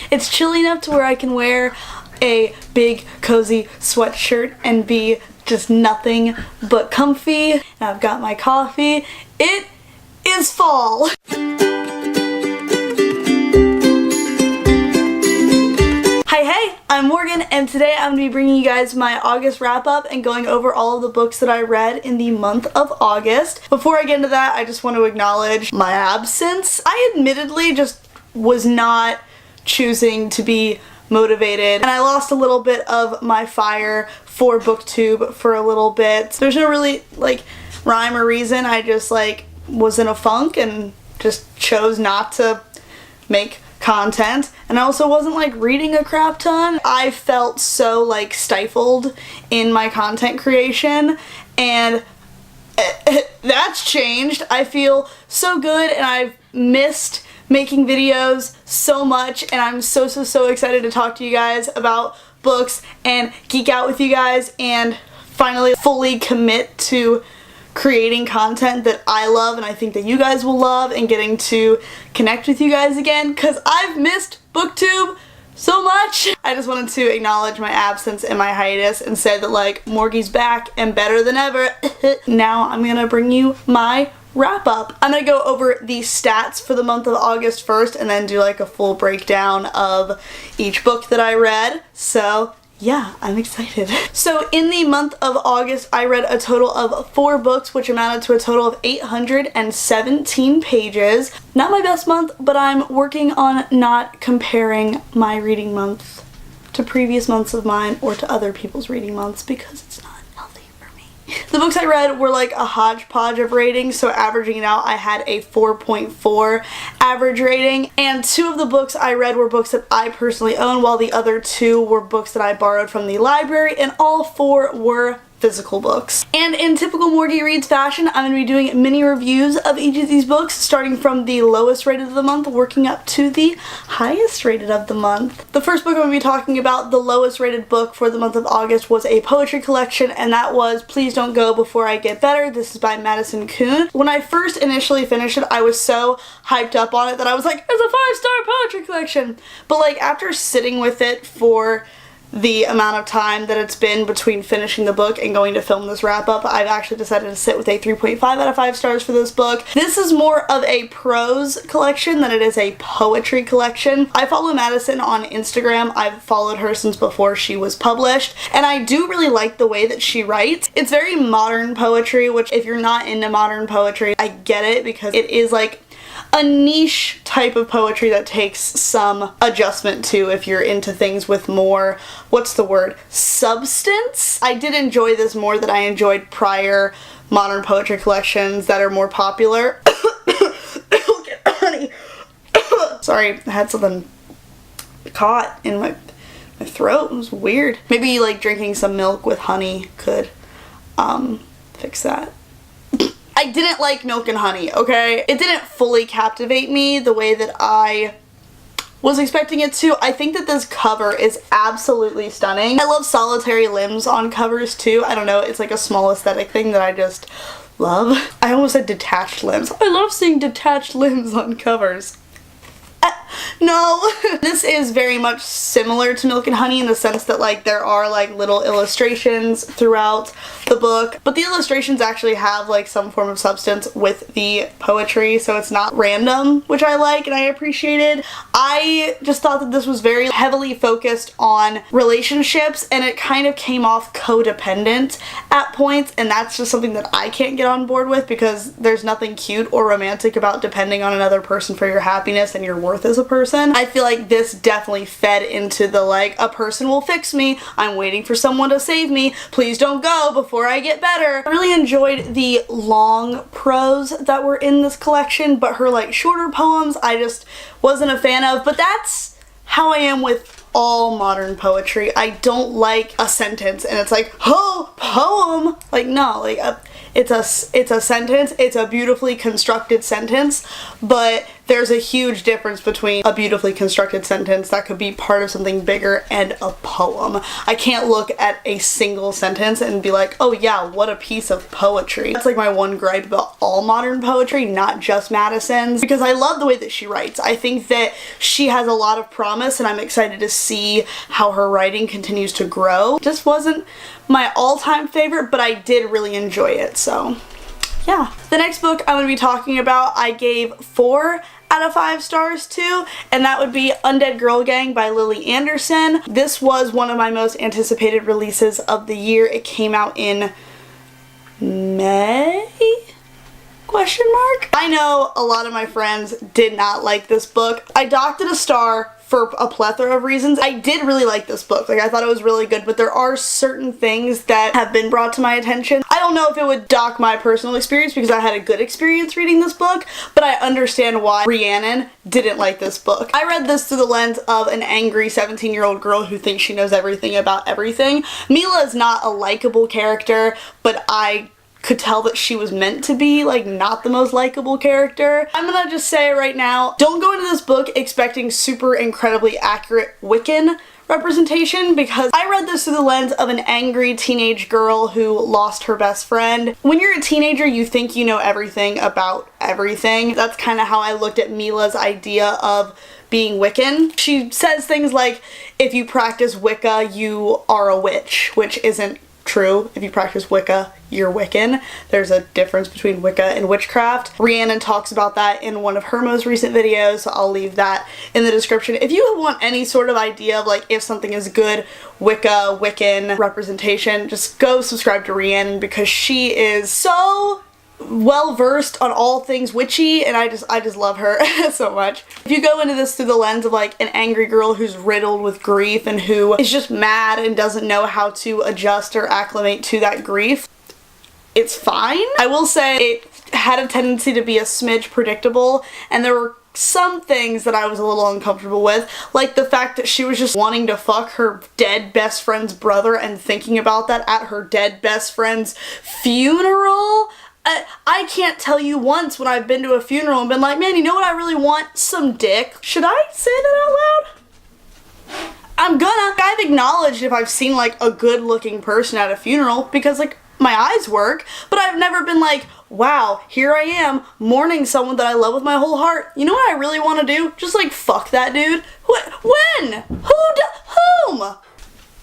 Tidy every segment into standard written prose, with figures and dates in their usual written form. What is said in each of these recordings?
It's chilly enough to where I can wear a big cozy sweatshirt and be just nothing but comfy. And I've got my coffee. It is fall. Hey, I'm Morgan, and today I'm going to be bringing you guys my August wrap-up and going over all of the books that I read in the month of August. Before I get into that, I just want to acknowledge my absence. I admittedly just was not choosing to be motivated, and I lost a little bit of my fire for booktube for a little bit. There's no really rhyme or reason. I just was in a funk and just chose not to make content, and I also wasn't reading a crap ton. I felt so stifled in my content creation, and that's changed. I feel so good, and I've missed making videos so much, and I'm so excited to talk to you guys about books and geek out with you guys and finally fully commit to creating content that I love and I think that you guys will love, and getting to connect with you guys again, because I've missed booktube so much. I just wanted to acknowledge my absence and my hiatus and say that Morgyy's back and better than ever. Now I'm gonna bring you my wrap up. I'm gonna go over the stats for the month of August first and then do a full breakdown of each book that I read. So yeah, I'm excited. So in the month of August, I read a total of 4 books, which amounted to a total of 817 pages. Not my best month, but I'm working on not comparing my reading month to previous months of mine or to other people's reading months, because it's not healthy for me. The books I read were a hodgepodge of ratings, so averaging it out, I had a 4.4 average rating, and 2 of the books I read were books that I personally own, while the other 2 were books that I borrowed from the library, and all 4 were physical books. And in typical MorgyyReads fashion, I'm going to be doing mini reviews of each of these books, starting from the lowest rated of the month, working up to the highest rated of the month. The first book I'm going to be talking about, the lowest rated book for the month of August, was a poetry collection, and that was Please Don't Go Before I Get Better. This is by Madison Kuhn. When I first initially finished it, I was so hyped up on it that I was like, it's a 5-star poetry collection! But after sitting with it for the amount of time that it's been between finishing the book and going to film this wrap up, I've actually decided to sit with a 3.5 out of 5 stars for this book. This is more of a prose collection than it is a poetry collection. I follow Madison on Instagram. I've followed her since before she was published, and I do really like the way that she writes. It's very modern poetry, which if you're not into modern poetry, I get it, because it is a niche type of poetry that takes some adjustment to if you're into things with more, substance. I did enjoy this more than I enjoyed prior modern poetry collections that are more popular. Okay, honey. Sorry, I had something caught in my throat. It was weird. Maybe drinking some milk with honey could fix that. I didn't like Milk and Honey, okay? It didn't fully captivate me the way that I was expecting it to. I think that this cover is absolutely stunning. I love solitary limbs on covers too. I don't know, it's a small aesthetic thing that I just love. I almost said detached limbs. I love seeing detached limbs on covers. No. This is very much similar to Milk and Honey in the sense that there are little illustrations throughout the book, but the illustrations actually have some form of substance with the poetry, so it's not random, which I like and I appreciated. I just thought that this was very heavily focused on relationships, and it kind of came off codependent at points, and that's just something that I can't get on board with, because there's nothing cute or romantic about depending on another person for your happiness and your worth as a person. I feel like this definitely fed into the a person will fix me, I'm waiting for someone to save me, please don't go before I get better. I really enjoyed the long prose that were in this collection, but her shorter poems I just wasn't a fan of. But that's how I am with all modern poetry. I don't like a sentence and it's oh, poem. No, it's a sentence, it's a beautifully constructed sentence, but there's a huge difference between a beautifully constructed sentence that could be part of something bigger and a poem. I can't look at a single sentence and be like, oh yeah, what a piece of poetry. That's like my one gripe about all modern poetry, not just Madison's, because I love the way that she writes. I think that she has a lot of promise, and I'm excited to see how her writing continues to grow. Just wasn't my all-time favorite, but I did really enjoy it, so yeah. The next book I'm going to be talking about, I gave 4 out of 5 stars to, and that would be Undead Girl Gang by Lily Anderson. This was one of my most anticipated releases of the year. It came out in May? Question mark? I know a lot of my friends did not like this book. I docked it a star for a plethora of reasons. I did really like this book. Like, I thought it was really good, but there are certain things that have been brought to my attention. I don't know if it would dock my personal experience because I had a good experience reading this book, but I understand why Rhiannon didn't like this book. I read this through the lens of an angry 17-year-old girl who thinks she knows everything about everything. Mila is not a likable character, but I could tell that she was meant to be, like, not the most likable character. I'm gonna just say right now, don't go into this book expecting super incredibly accurate Wiccan representation, because I read this through the lens of an angry teenage girl who lost her best friend. When you're a teenager, you think you know everything about everything. That's kind of how I looked at Mila's idea of being Wiccan. She says things like, if you practice Wicca, you are a witch, which isn't true. If you practice Wicca, you're Wiccan. There's a difference between Wicca and witchcraft. Rhiannon talks about that in one of her most recent videos, so I'll leave that in the description. If you want any sort of idea of like if something is good Wicca, Wiccan representation, just go subscribe to Rhiannon because she is so well versed on all things witchy, and I just love her so much. If you go into this through the lens of like an angry girl who's riddled with grief and who is just mad and doesn't know how to adjust or acclimate to that grief, it's fine. I will say it had a tendency to be a smidge predictable, and there were some things that I was a little uncomfortable with, like the fact that she was just wanting to fuck her dead best friend's brother and thinking about that at her dead best friend's funeral. I can't tell you once when I've been to a funeral and been like, man, you know what I really want? Some dick. Should I say that out loud? I'm gonna. I've acknowledged if I've seen like a good looking person at a funeral because like my eyes work, but I've never been like, wow, here I am mourning someone that I love with my whole heart. You know what I really want to do? Just like fuck that dude. When? Whom?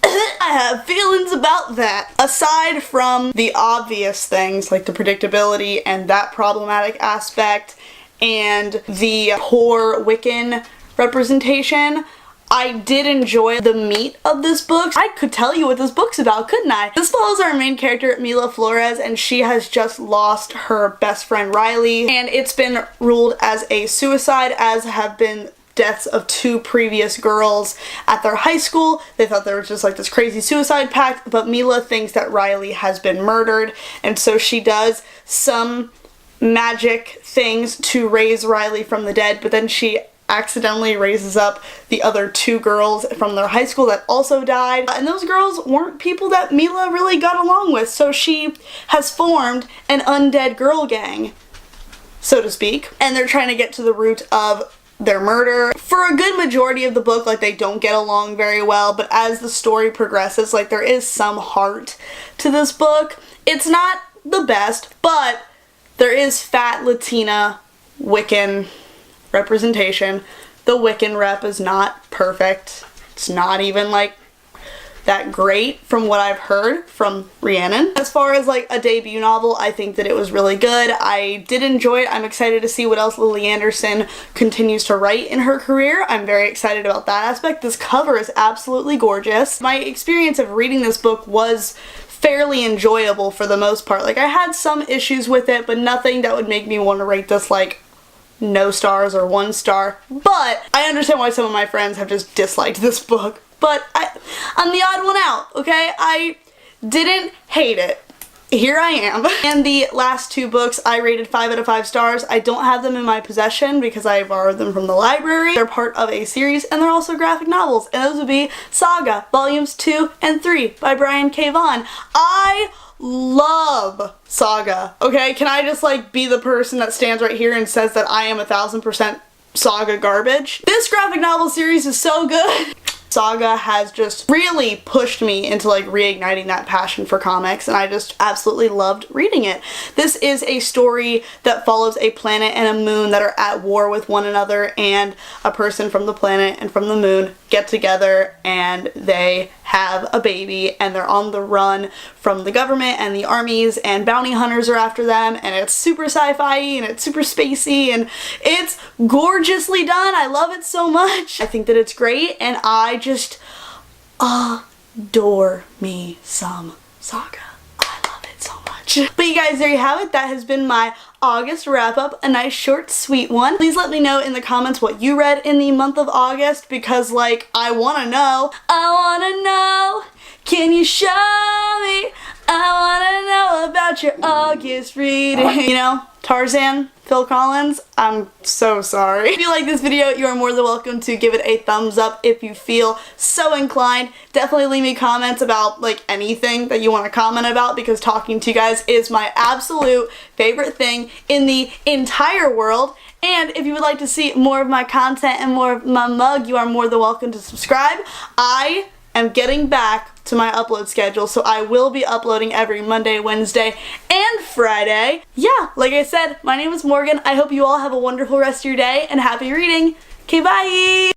I have feelings about that. Aside from the obvious things like the predictability and that problematic aspect and the poor Wiccan representation, I did enjoy the meat of this book. I could tell you what this book's about, couldn't I? This follows our main character, Mila Flores, and she has just lost her best friend Riley, and it's been ruled as a suicide, as have been deaths of 2 previous girls at their high school. They thought there was just like this crazy suicide pact, but Mila thinks that Riley has been murdered, and so she does some magic things to raise Riley from the dead, but then she accidentally raises up the other 2 girls from their high school that also died, and those girls weren't people that Mila really got along with, so she has formed an undead girl gang, so to speak, and they're trying to get to the root of their murder. For a good majority of the book, like, they don't get along very well, but as the story progresses, like, there is some heart to this book. It's not the best, but there is fat Latina Wiccan representation. The Wiccan rep is not perfect. It's not even, like, that great from what I've heard from Rhiannon. As far as like a debut novel, I think that it was really good. I did enjoy it. I'm excited to see what else Lily Anderson continues to write in her career. I'm very excited about that aspect. This cover is absolutely gorgeous. My experience of reading this book was fairly enjoyable for the most part. Like, I had some issues with it, but nothing that would make me want to rate this like no stars or 1 star. But I understand why some of my friends have just disliked this book. But I'm the odd one out, okay? I didn't hate it. Here I am. And the last 2 books I rated 5 out of 5 stars. I don't have them in my possession because I borrowed them from the library. They're part of a series, and they're also graphic novels. And those would be Saga, Volumes 2 and 3 by Brian K. Vaughan. I love Saga, okay? Can I just like be the person that stands right here and says that I am 1000% Saga garbage. This graphic novel series is so good. Saga has just really pushed me into like reigniting that passion for comics, and I just absolutely loved reading it. This is a story that follows a planet and a moon that are at war with one another, and a person from the planet and from the moon get together and they have a baby, and they're on the run from the government and the armies, and bounty hunters are after them, and it's super sci-fi and it's super spacey and it's gorgeously done. I love it so much. I think that it's great, and I just adore me some Saga. I love it so much. But you guys, there you have it. That has been my August wrap up, a nice short sweet one. Please let me know in the comments what you read in the month of August, because like I want to know. Can you show me? I want to know about your August reading. You know, Tarzan, Phil Collins, I'm so sorry. If you like this video, you are more than welcome to give it a thumbs up if you feel so inclined. Definitely leave me comments about like anything that you want to comment about, because talking to you guys is my absolute favorite thing in the entire world. And if you would like to see more of my content and more of my mug, you are more than welcome to subscribe. I am getting back to my upload schedule, so I will be uploading every Monday, Wednesday, and Friday. Yeah, like I said, my name is Morgan. I hope you all have a wonderful rest of your day, and happy reading. Okay, bye!